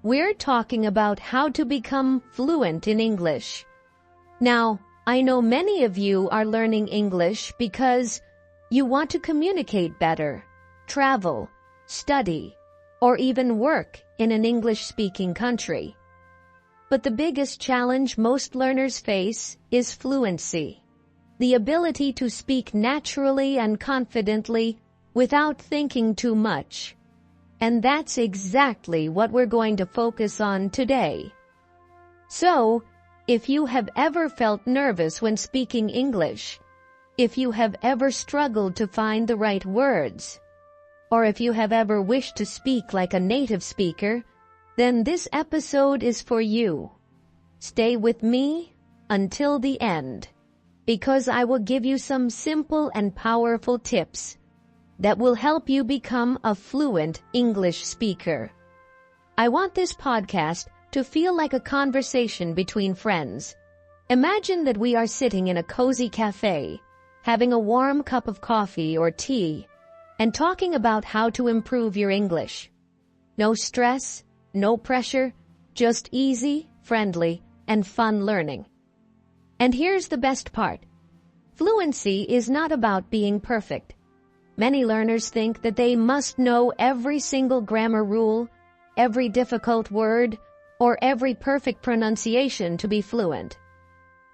we're talking about how to become fluent in English. Now, I know many of you are learning English because you want to communicate better, travel, study, or even work in an English-speaking country. But the biggest challenge most learners face is fluency, the ability to speak naturally and confidently without thinking too much. And that's exactly what we're going to focus on today. So, if you have ever felt nervous when speaking English, if you have ever struggled to find the right words, or if you have ever wished to speak like a native speaker, then this episode is for you. Stay with me until the end, because I will give you some simple and powerful tips that will help you become a fluent English speaker. I want this podcast to feel like a conversation between friends. Imagine that we are sitting in a cozy cafe, having a warm cup of coffee or tea, and talking about how to improve your English. No stress, no pressure, just easy, friendly, and fun learning. And here's the best part. Fluency is not about being perfect. Many learners think that they must know every single grammar rule, every difficult word, or every perfect pronunciation to be fluent.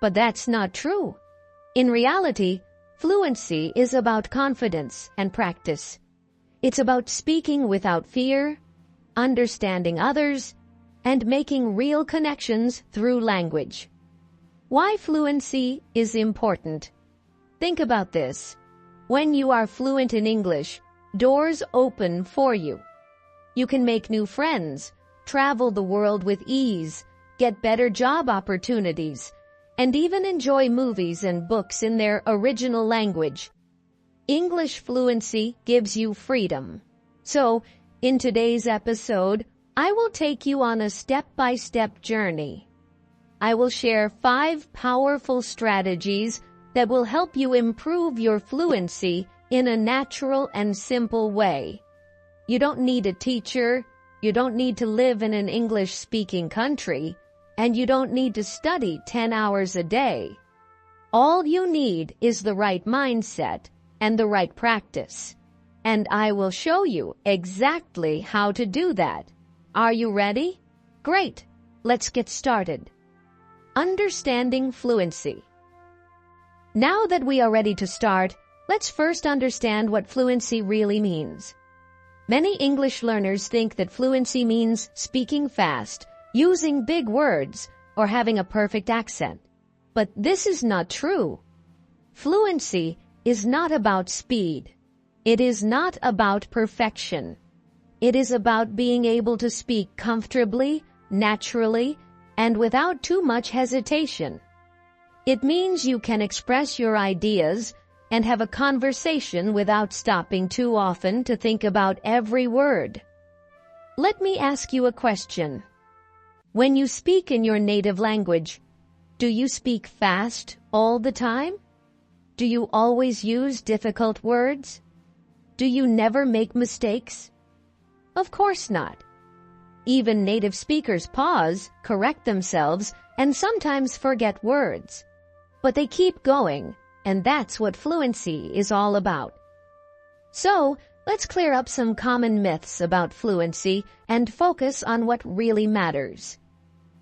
But that's not true. In reality, fluency is about confidence and practice. It's about speaking without fear, understanding others, and making real connections through language. Why fluency is important? Think about this. When you are fluent in English, doors open for you. You can make new friends, travel the world with ease, get better job opportunities, and even enjoy movies and books in their original language. English fluency gives you freedom. So, in today's episode, I will take you on a step-by-step journey. I will share 5 powerful strategies that will help you improve your fluency in a natural and simple way. You don't need a teacher, you don't need to live in an English-speaking country, and you don't need to study 10 hours a day. All you need is the right mindset and the right practice. And I will show you exactly how to do that. Are you ready? Great! Let's get started. Understanding fluency. Now that we are ready to start, let's first understand what fluency really means. Many English learners think that fluency means speaking fast, using big words, or having a perfect accent. But this is not true. Fluency is not about speed. It is not about perfection. It is about being able to speak comfortably, naturally, and without too much hesitation. It means you can express your ideas and have a conversation without stopping too often to think about every word. Let me ask you a question. When you speak in your native language, do you speak fast all the time? Do you always use difficult words? Do you never make mistakes? Of course not. Even native speakers pause, correct themselves, and sometimes forget words. But they keep going, and that's what fluency is all about. So, let's clear up some common myths about fluency and focus on what really matters.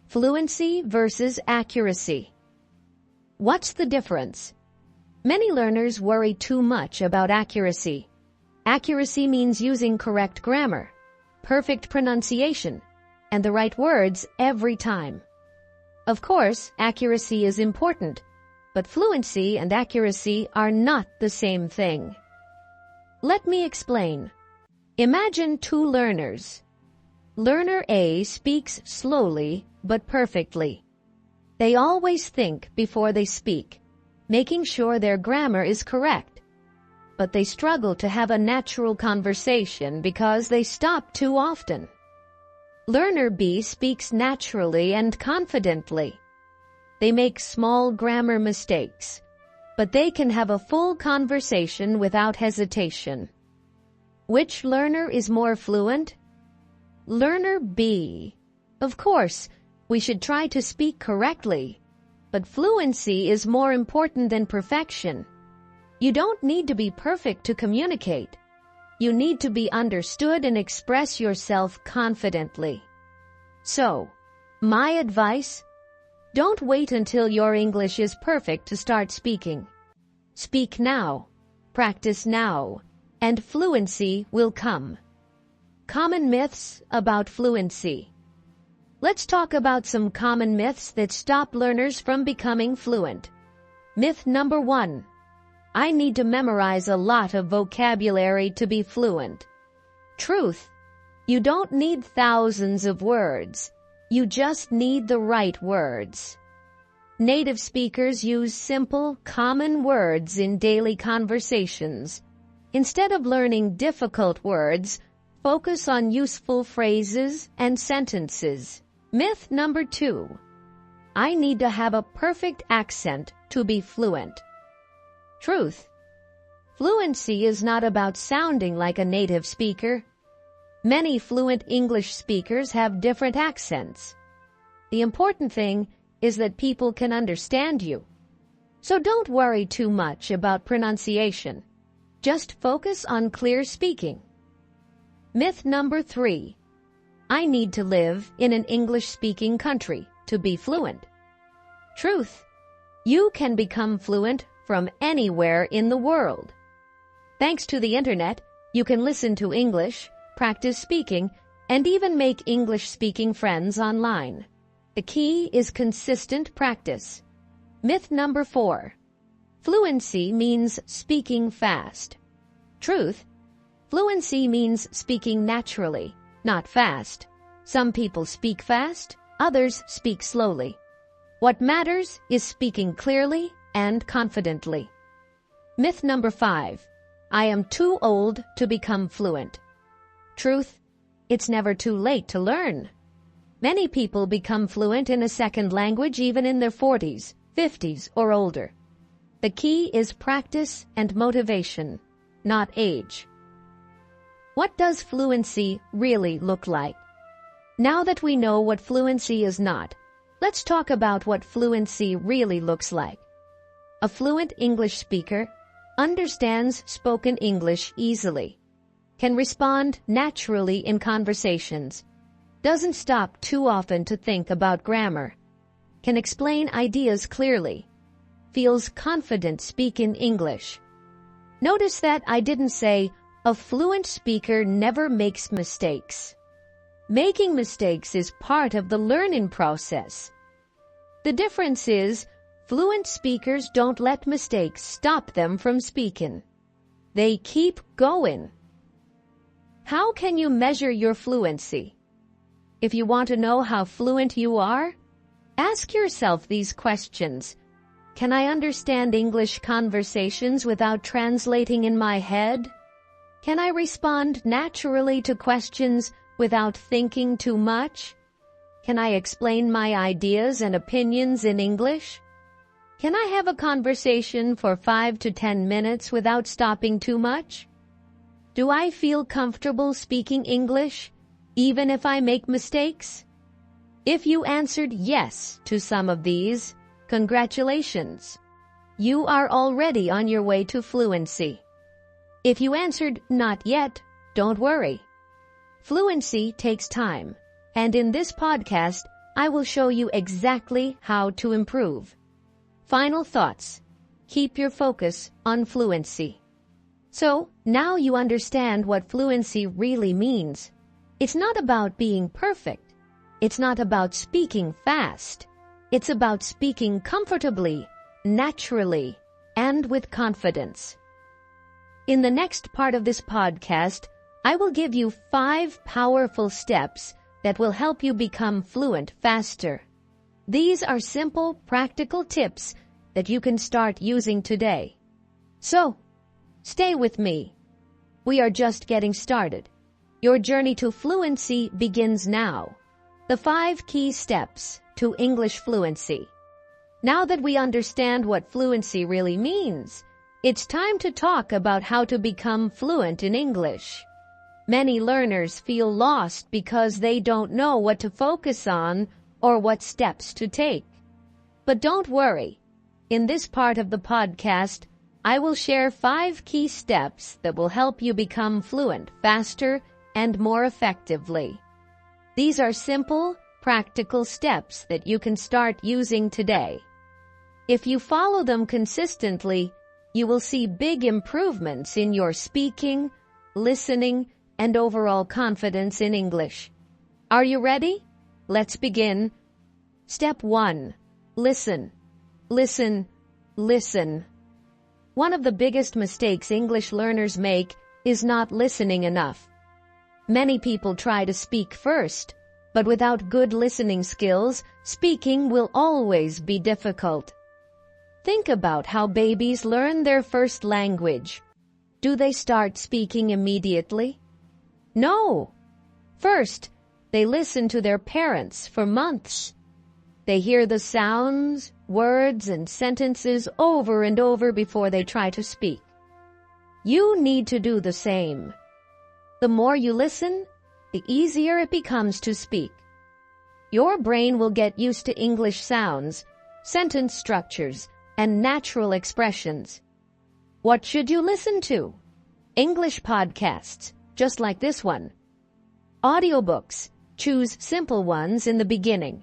Fluency versus accuracy. What's the difference? Many learners worry too much about accuracy. Accuracy means using correct grammar, perfect pronunciation, and the right words every time. Of course, accuracy is important, but fluency and accuracy are not the same thing. Let me explain. Imagine 2 learners. Learner A speaks slowly but perfectly. They always think before they speak, making sure their grammar is correct. But they struggle to have a natural conversation because they stop too often. Learner B speaks naturally and confidently. They make small grammar mistakes, but they can have a full conversation without hesitation. Which learner is more fluent? Learner B. Of course, we should try to speak correctly, but fluency is more important than perfection. You don't need to be perfect to communicate. You need to be understood and express yourself confidently. So, my advice: don't wait until your English is perfect to start speaking. Speak now, practice now, and fluency will come. Common myths about fluency. Let's talk about some common myths that stop learners from becoming fluent. Myth number 1. I need to memorize a lot of vocabulary to be fluent. Truth: you don't need thousands of words. You just need the right words. Native speakers use simple, common words in daily conversations. Instead of learning difficult words, focus on useful phrases and sentences. Myth number 2. I need to have a perfect accent to be fluent. Truth: fluency is not about sounding like a native speaker. Many fluent English speakers have different accents. The important thing is that people can understand you. So don't worry too much about pronunciation. Just focus on clear speaking. Myth number 3. I need to live in an English-speaking country to be fluent. Truth: you can become fluent from anywhere in the world. Thanks to the internet, you can listen to English, practice speaking, and even make English-speaking friends online. The key is consistent practice. Myth number 4. Fluency means speaking fast. Truth: fluency means speaking naturally, not fast. Some people speak fast, others speak slowly. What matters is speaking clearly and confidently. Myth number 5. I am too old to become fluent. Truth: it's never too late to learn. Many people become fluent in a second language even in their 40s, 50s, or older. The key is practice and motivation, not age. What does fluency really look like? Now that we know what fluency is not, let's talk about what fluency really looks like. A fluent English speaker understands spoken English easily, can respond naturally in conversations, doesn't stop too often to think about grammar, can explain ideas clearly, feels confident speaking English. Notice that I didn't say a fluent speaker never makes mistakes. Making mistakes is part of the learning process. The difference is, fluent speakers don't let mistakes stop them from speaking. They keep going. How can you measure your fluency? If you want to know how fluent you are, ask yourself these questions. Can I understand English conversations without translating in my head? Can I respond naturally to questions without thinking too much? Can I explain my ideas and opinions in English? Can I have a conversation for 5 to 10 minutes without stopping too much? Do I feel comfortable speaking English, even if I make mistakes? If you answered yes to some of these, congratulations. You are already on your way to fluency. If you answered not yet, don't worry. Fluency takes time, and in this podcast, I will show you exactly how to improve. Final thoughts. Keep your focus on fluency. So, now you understand what fluency really means. It's not about being perfect. It's not about speaking fast. It's about speaking comfortably, naturally, and with confidence. In the next part of this podcast, I will give you 5 powerful steps that will help you become fluent faster. These are simple, practical tips that you can start using today. So, stay with me. We are just getting started. Your journey to fluency begins now. The 5 key steps to English fluency. Now that we understand what fluency really means, it's time to talk about how to become fluent in English. Many learners feel lost because they don't know what to focus on or what steps to take. But don't worry. In this part of the podcast, I will share 5 key steps that will help you become fluent faster and more effectively. These are simple, practical steps that you can start using today. If you follow them consistently, you will see big improvements in your speaking, listening, and overall confidence in English. Are you ready? Let's begin. Step 1. Listen. Listen. Listen. One of the biggest mistakes English learners make is not listening enough. Many people try to speak first, but without good listening skills, speaking will always be difficult. Think about how babies learn their first language. Do they start speaking immediately? No. First, they listen to their parents for months. They hear the sounds, words, and sentences over and over before they try to speak. You need to do the same. The more you listen, the easier it becomes to speak. Your brain will get used to English sounds, sentence structures, and natural expressions. What should you listen to? English podcasts, just like this one. Audiobooks, choose simple ones in the beginning.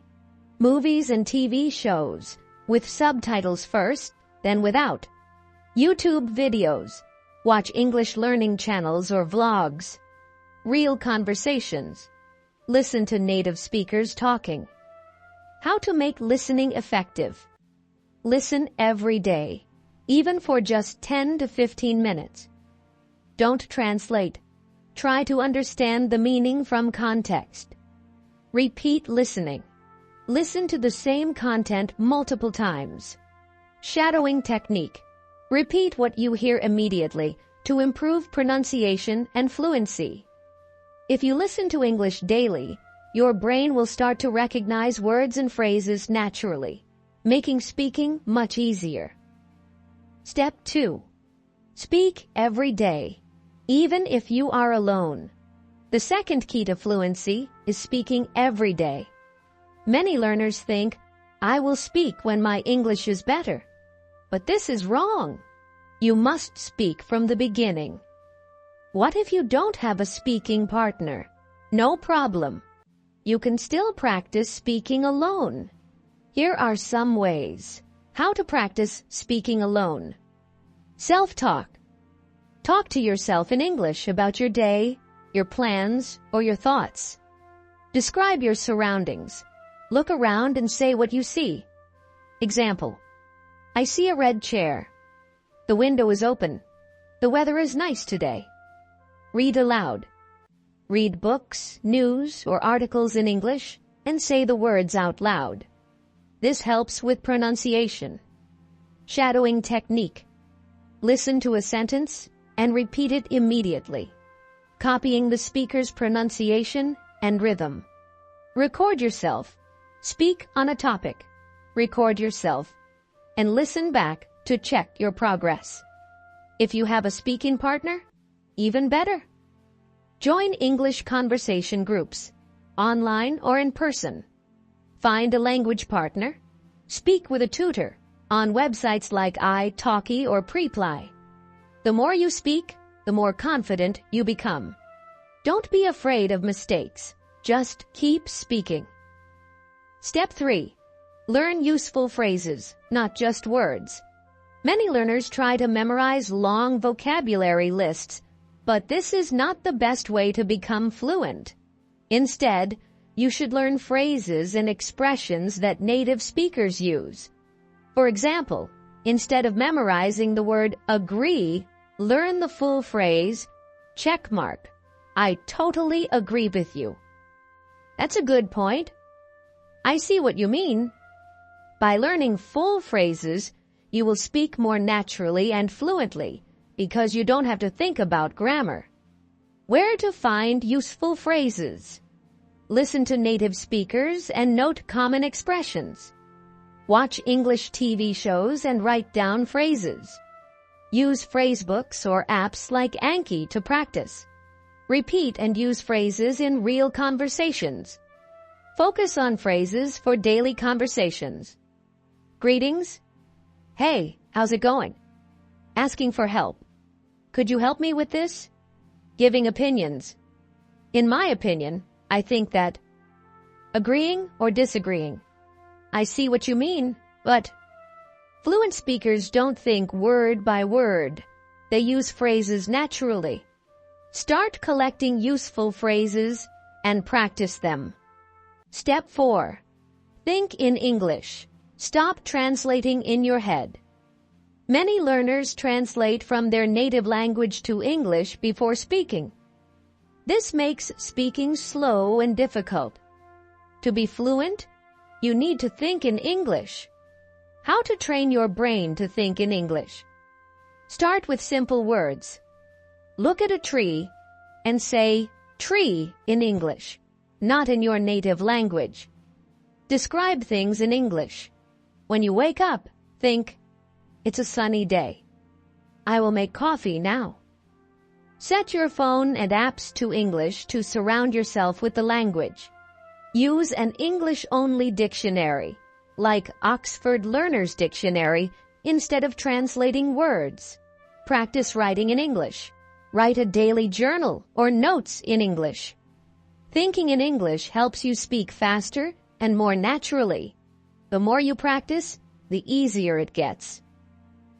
Movies and TV shows, with subtitles first, then without. YouTube videos, watch English learning channels or vlogs. Real conversations, listen to native speakers talking. How to make listening effective. Listen every day, even for just 10 to 15 minutes. Don't translate. Try to understand the meaning from context. Repeat listening. Listen to the same content multiple times. Shadowing technique. Repeat what you hear immediately to improve pronunciation and fluency. If you listen to English daily, your brain will start to recognize words and phrases naturally, making speaking much easier. Step 2. Speak every day, even if you are alone. The second key to fluency is speaking every day. Many learners think, I will speak when my English is better. But this is wrong. You must speak from the beginning. What if you don't have a speaking partner? No problem. You can still practice speaking alone. Here are some ways. How to practice speaking alone. Self-talk. Talk to yourself in English about your day, your plans, or your thoughts. Describe your surroundings. Look around and say what you see. Example. I see a red chair. The window is open. The weather is nice today. Read aloud. Read books, news, or articles in English and say the words out loud. This helps with pronunciation. Shadowing technique. Listen to a sentence and repeat it immediately, copying the speaker's pronunciation and rhythm. Record yourself. Speak on a topic. Record yourself and listen back to check your progress. If you have a speaking partner, even better. Join English conversation groups, online or in person. Find a language partner. Speak with a tutor on websites like iTalki or Preply. The more you speak, the more confident you become. Don't be afraid of mistakes. Just keep speaking. Step 3. Learn useful phrases, not just words. Many learners try to memorize long vocabulary lists, but this is not the best way to become fluent. Instead, you should learn phrases and expressions that native speakers use. For example, instead of memorizing the word agree, learn the full phrase, check mark. I totally agree with you. That's a good point. I see what you mean. By learning full phrases, you will speak more naturally and fluently because you don't have to think about grammar. Where to find useful phrases? Listen to native speakers and note common expressions. Watch English TV shows and write down phrases. Use phrasebooks or apps like Anki to practice. Repeat and use phrases in real conversations. Focus on phrases for daily conversations. Greetings. Hey, how's it going? Asking for help. Could you help me with this? Giving opinions. In my opinion, I think that. Agreeing or disagreeing. I see what you mean, but. Fluent speakers don't think word by word. They use phrases naturally. Start collecting useful phrases and practice them. Step 4. Think in English. Stop translating in your head. Many learners translate from their native language to English before speaking. This makes speaking slow and difficult. To be fluent, you need to think in English. How to train your brain to think in English? Start with simple words. Look at a tree and say tree in English, not in your native language. Describe things in English. When you wake up, think, it's a sunny day. I will make coffee now. Set your phone and apps to English to surround yourself with the language. Use an English-only dictionary, like Oxford Learner's Dictionary, instead of translating words. Practice writing in English. Write a daily journal or notes in English. Thinking in English helps you speak faster and more naturally. The more you practice, the easier it gets.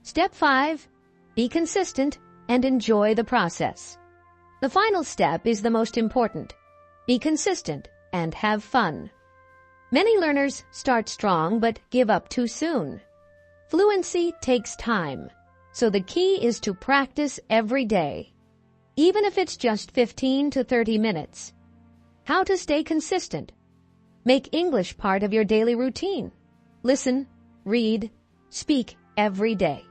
Step 5. Be consistent and enjoy the process. The final step is the most important. Be consistent and have fun. Many learners start strong but give up too soon. Fluency takes time, so the key is to practice every day, even if it's just 15 to 30 minutes. How to stay consistent? Make English part of your daily routine. Listen, read, speak every day.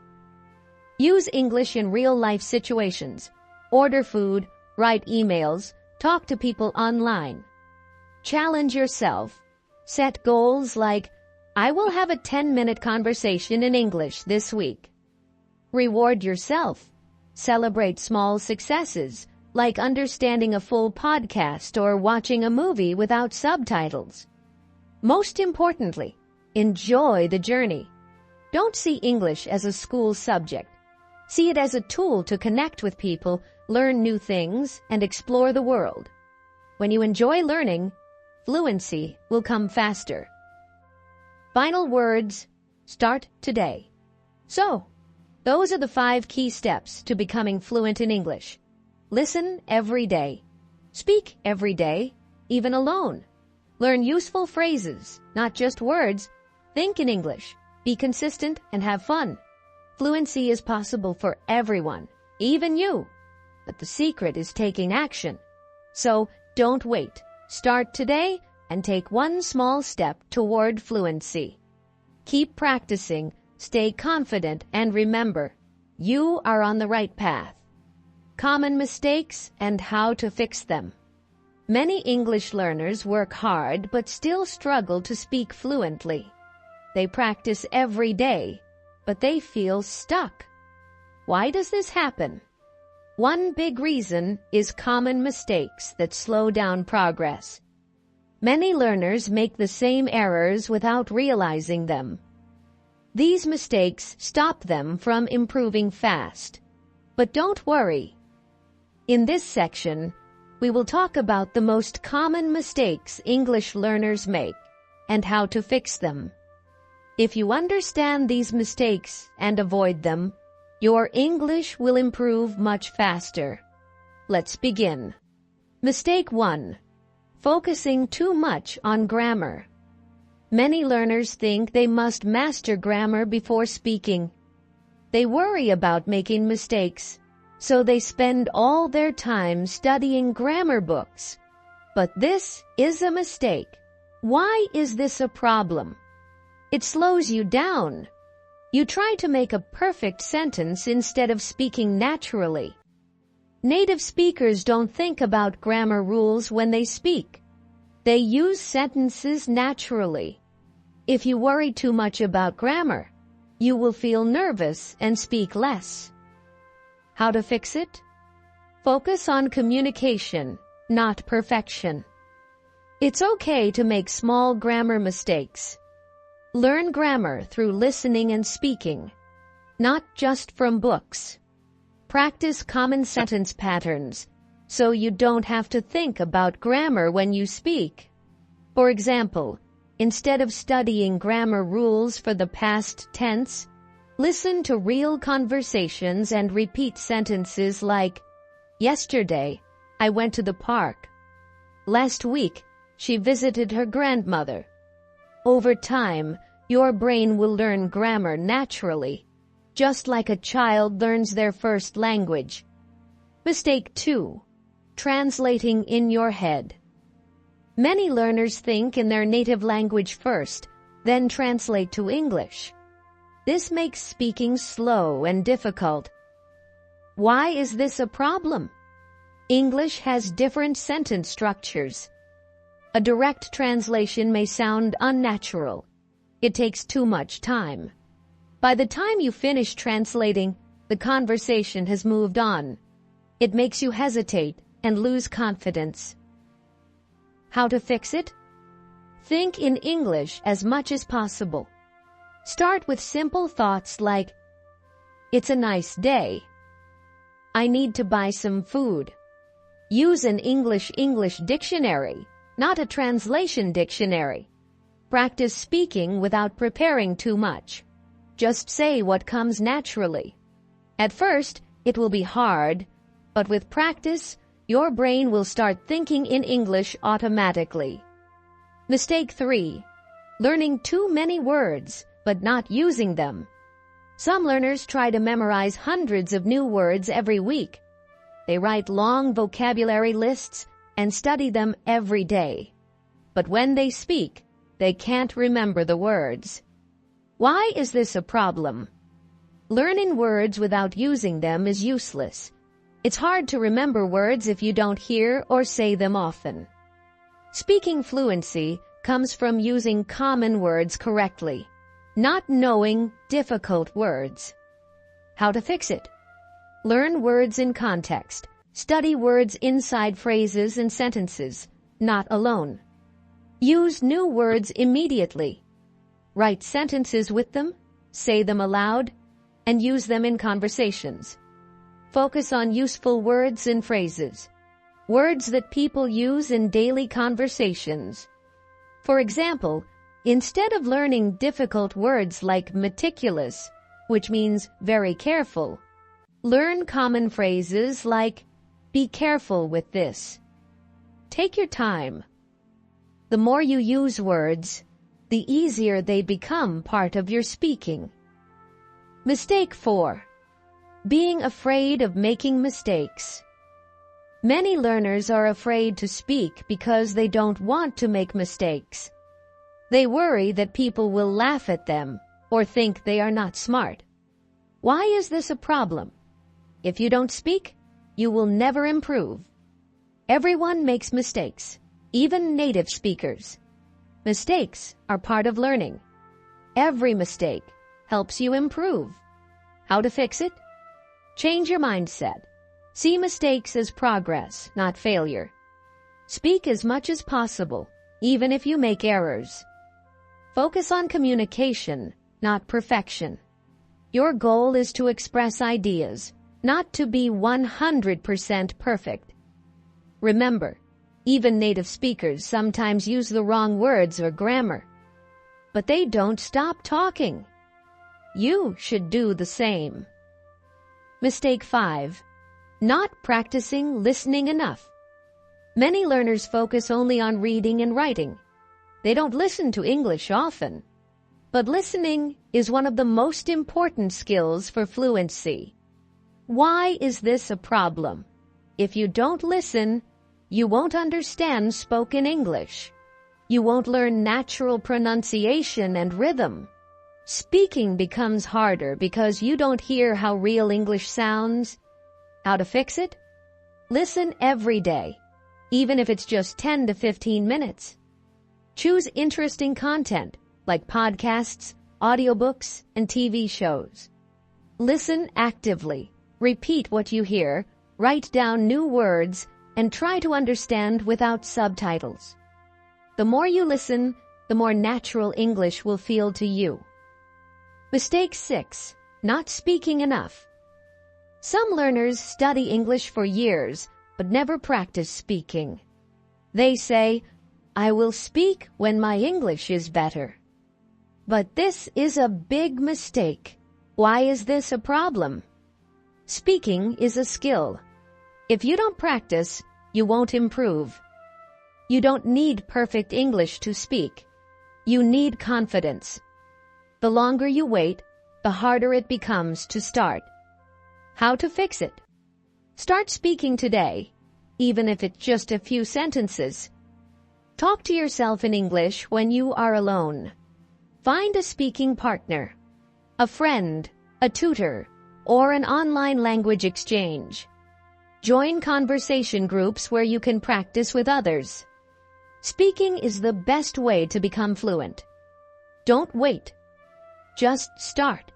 Use English in real-life situations. Order food, write emails, talk to people online. Challenge yourself. Set goals like, I will have a 10-minute conversation in English this week. Reward yourself. Celebrate small successes, like understanding a full podcast or watching a movie without subtitles. Most importantly, enjoy the journey. Don't see English as a school subject. See it as a tool to connect with people, learn new things, and explore the world. When you enjoy learning, fluency will come faster. Final words, start today. So, those are the 5 key steps to becoming fluent in English. Listen every day. Speak every day, even alone. Learn useful phrases, not just words. Think in English. Be consistent and have fun. Fluency is possible for everyone, even you. But the secret is taking action. So, don't wait. Start today and take one small step toward fluency. Keep practicing, stay confident, and remember, you are on the right path. Common mistakes and how to fix them. Many English learners work hard but still struggle to speak fluently. They practice every day, but they feel stuck. Why does this happen? One big reason is common mistakes that slow down progress. Many learners make the same errors without realizing them. These mistakes stop them from improving fast. But don't worry. In this section, we will talk about the most common mistakes English learners make and how to fix them. If you understand these mistakes and avoid them, your English will improve much faster. Let's begin. Mistake 1. Focusing too much on grammar. Many learners think they must master grammar before speaking. They worry about making mistakes, so they spend all their time studying grammar books. But this is a mistake. Why is this a problem? It slows you down. You try to make a perfect sentence instead of speaking naturally. Native speakers don't think about grammar rules when they speak. They use sentences naturally. If you worry too much about grammar, you will feel nervous and speak less. How to fix it? Focus on communication, not perfection. It's okay to make small grammar mistakes. Learn grammar through listening and speaking, not just from books. Practice common sentence patterns so you don't have to think about grammar when you speak. For example, instead of studying grammar rules for the past tense, listen to real conversations and repeat sentences like, "Yesterday, I went to the park. Last week, she visited her grandmother." Over time, your brain will learn grammar naturally, just like a child learns their first language. Mistake 2. Translating in your head. Many learners think in their native language first, then translate to English. This makes speaking slow and difficult. Why is this a problem? English has different sentence structures. A direct translation may sound unnatural. It takes too much time. By the time you finish translating, the conversation has moved on. It makes you hesitate and lose confidence. How to fix it? Think in English as much as possible. Start with simple thoughts like, "It's a nice day." "I need to buy some food." Use an English dictionary, not a translation dictionary. Practice speaking without preparing too much. Just say what comes naturally. At first, it will be hard, but with practice, your brain will start thinking in English automatically. Mistake 3. Learning too many words, but not using them. Some learners try to memorize hundreds of new words every week. They write long vocabulary lists and study them every day. But when they speak, they can't remember the words. Why is this a problem? Learning words without using them is useless. It's hard to remember words if you don't hear or say them often. Speaking fluency comes from using common words correctly, not knowing difficult words. How to fix it? Learn words in context. Study words inside phrases and sentences, not alone. Use new words immediately. Write sentences with them, say them aloud, and use them in conversations. Focus on useful words and phrases, words that people use in daily conversations. For example, instead of learning difficult words like meticulous, which means very careful, learn common phrases like, "Be careful with this." Take your time. The more you use words, the easier they become part of your speaking. Mistake 4. Being afraid of making mistakes. Many learners are afraid to speak because they don't want to make mistakes. They worry that people will laugh at them or think they are not smart. Why is this a problem? If you don't speak, you will never improve. Everyone makes mistakes, even native speakers. Mistakes are part of learning. Every mistake helps you improve. How to fix it? Change your mindset. See mistakes as progress, not failure. Speak as much as possible, even if you make errors. Focus on communication, not perfection. Your goal is to express ideas, not to be 100% perfect. Remember, even native speakers sometimes use the wrong words or grammar. But they don't stop talking. You should do the same. Mistake 5. Not practicing listening enough. Many learners focus only on reading and writing. They don't listen to English often. But listening is one of the most important skills for fluency. Why is this a problem? If you don't listen, you won't understand spoken English. You won't learn natural pronunciation and rhythm. Speaking becomes harder because you don't hear how real English sounds. How to fix it? Listen every day, even if it's just 10 to 15 minutes. Choose interesting content like podcasts, audiobooks, and TV shows. Listen actively. Repeat what you hear write down new words, and try to understand without subtitles. The more you listen, the more natural English will feel to you. Mistake 6. Not speaking enough. Some learners study English for years, but never practice speaking. They say, "I will speak when my English is better." But this is a big mistake. Why is this a problem? Speaking is a skill. If you don't practice, you won't improve. You don't need perfect English to speak. You need confidence. The longer you wait, the harder it becomes to start. How to fix it? Start speaking today, even if it's just a few sentences. Talk to yourself in English when you are alone. Find a speaking partner, a friend, a tutor, or an online language exchange. Join conversation groups where you can practice with others. Speaking is the best way to become fluent. Don't wait. Just start.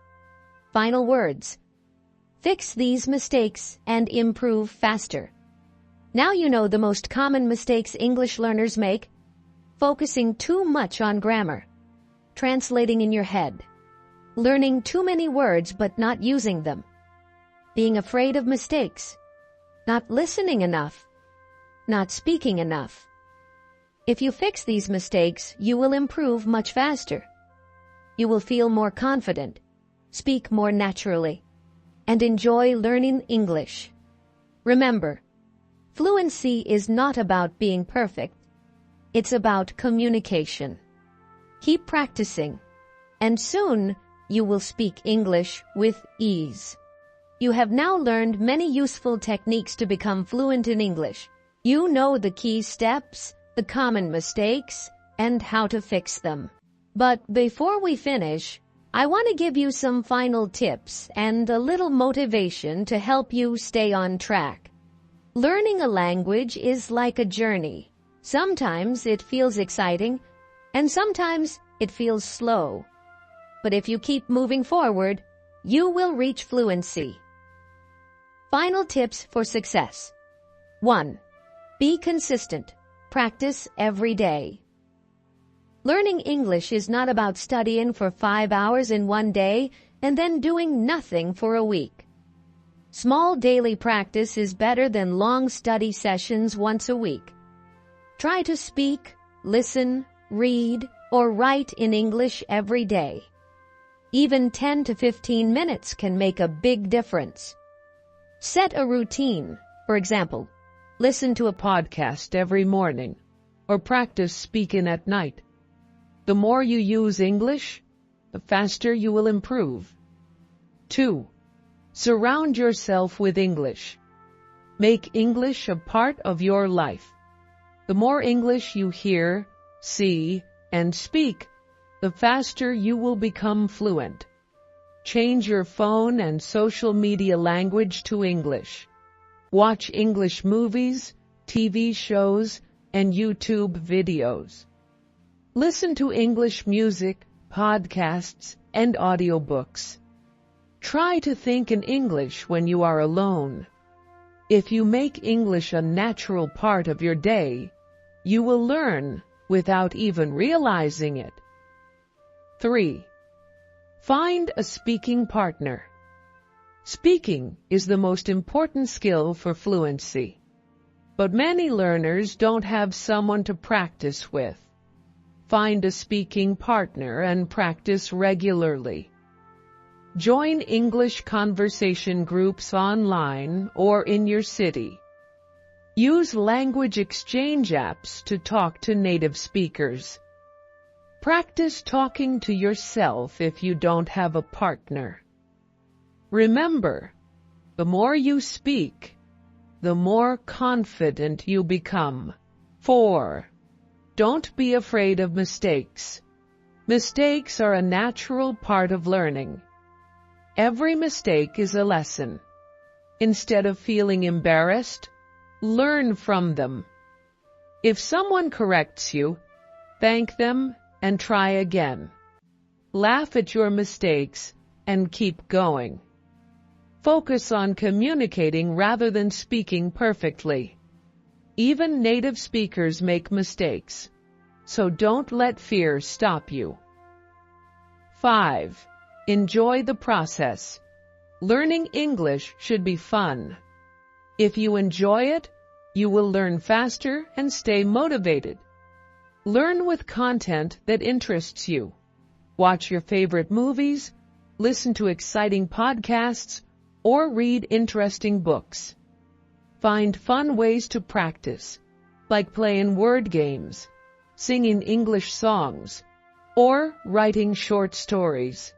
Final words. Fix these mistakes and improve faster. Now you know the most common mistakes English learners make: focusing too much on grammar, translating in your head, learning too many words but not using them, being afraid of mistakes, not listening enough, not speaking enough. If you fix these mistakes, you will improve much faster. You will feel more confident, speak more naturally, and enjoy learning English. Remember, fluency is not about being perfect. It's about communication. Keep practicing, and soon you will speak English with ease. You have now learned many useful techniques to become fluent in English. You know the key steps, the common mistakes, and how to fix them. But before we finish, I want to give you some final tips and a little motivation to help you stay on track. Learning a language is like a journey. Sometimes it feels exciting, and sometimes it feels slow. But if you keep moving forward, you will reach fluency. Final tips for success. 1. Be consistent. Practice every day. Learning English is not about studying for 5 hours in one day and then doing nothing for a week. Small daily practice is better than long study sessions once a week. Try to speak, listen, read, or write in English every day. Even 10 to 15 minutes can make a big difference. Set a routine. For example, listen to a podcast every morning or practice speaking at night. The more you use English, the faster you will improve. 2. Surround yourself with English. Make English a part of your life. The more English you hear, see, and speak, the faster you will become fluent. Change your phone and social media language to English. Watch English movies, TV shows, and YouTube videos. Listen to English music, podcasts, and audiobooks. Try to think in English when you are alone. If you make English a natural part of your day, you will learn without even realizing it. 3. Find a speaking partner. Speaking is the most important skill for fluency, but many learners don't have someone to practice with. Find a speaking partner and practice regularly. Join English conversation groups online or in your city. Use language exchange apps to talk to native speakers. Practice talking to yourself if you don't have a partner. Remember, the more you speak, the more confident you become. 4. Don't be afraid of mistakes. Mistakes are a natural part of learning. Every mistake is a lesson. Instead of feeling embarrassed, learn from them. If someone corrects you, thank them and try again. Laugh at your mistakes and keep going. Focus on communicating rather than speaking perfectly. Even native speakers make mistakes, so don't let fear stop you. 5. Enjoy the process. Learning English should be fun. If you enjoy it, you will learn faster and stay motivated. Learn with content that interests you. Watch your favorite movies, listen to exciting podcasts, or read interesting books. Find fun ways to practice, like playing word games, singing English songs, or writing short stories.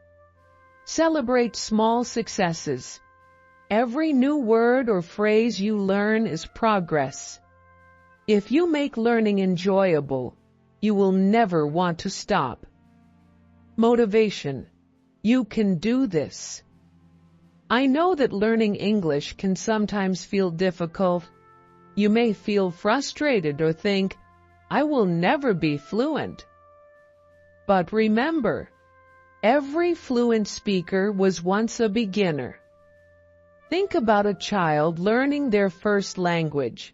Celebrate small successes. Every new word or phrase you learn is progress. If you make learning enjoyable, you will never want to stop. Motivation. You can do this. I know that learning English can sometimes feel difficult. You may feel frustrated or think, I will never be fluent. But remember, every fluent speaker was once a beginner. Think about a child learning their first language.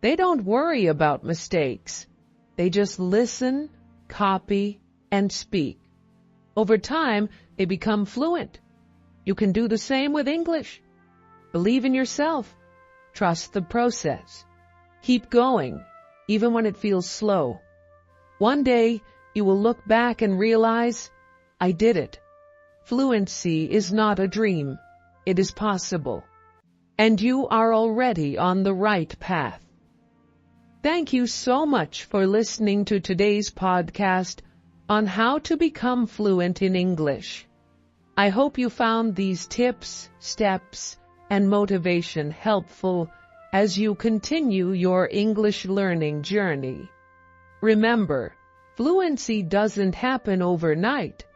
They don't worry about mistakes. They just listen, copy, and speak. Over time, they become fluent. You can do the same with English. Believe in yourself. Trust the process. Keep going, even when it feels slow. One day, you will look back and realize, I did it. Fluency is not a dream. It is possible. And you are already on the right path. Thank you so much for listening to today's podcast on how to become fluent in English. I hope you found these tips, steps, and motivation helpful as you continue your English learning journey. Remember, fluency doesn't happen overnight,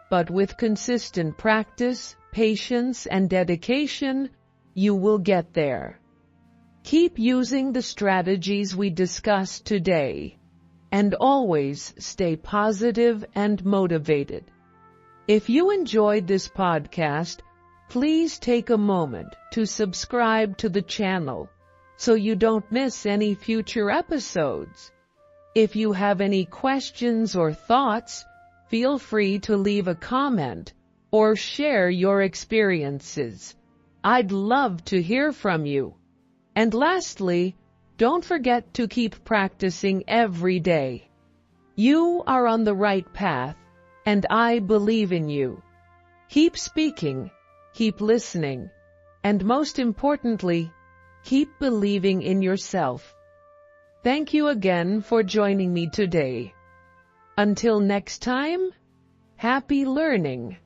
but with consistent practice, patience, and dedication, you will get there. Keep using the strategies we discussed today, and always stay positive and motivated. If you enjoyed this podcast, please take a moment to subscribe to the channel so you don't miss any future episodes. If you have any questions or thoughts, feel free to leave a comment or share your experiences. I'd love to hear from you. And lastly, don't forget to keep practicing every day. You are on the right path, and I believe in you. Keep speaking, keep listening, and most importantly, keep believing in yourself. Thank you again for joining me today. Until next time, happy learning,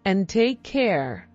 and take care.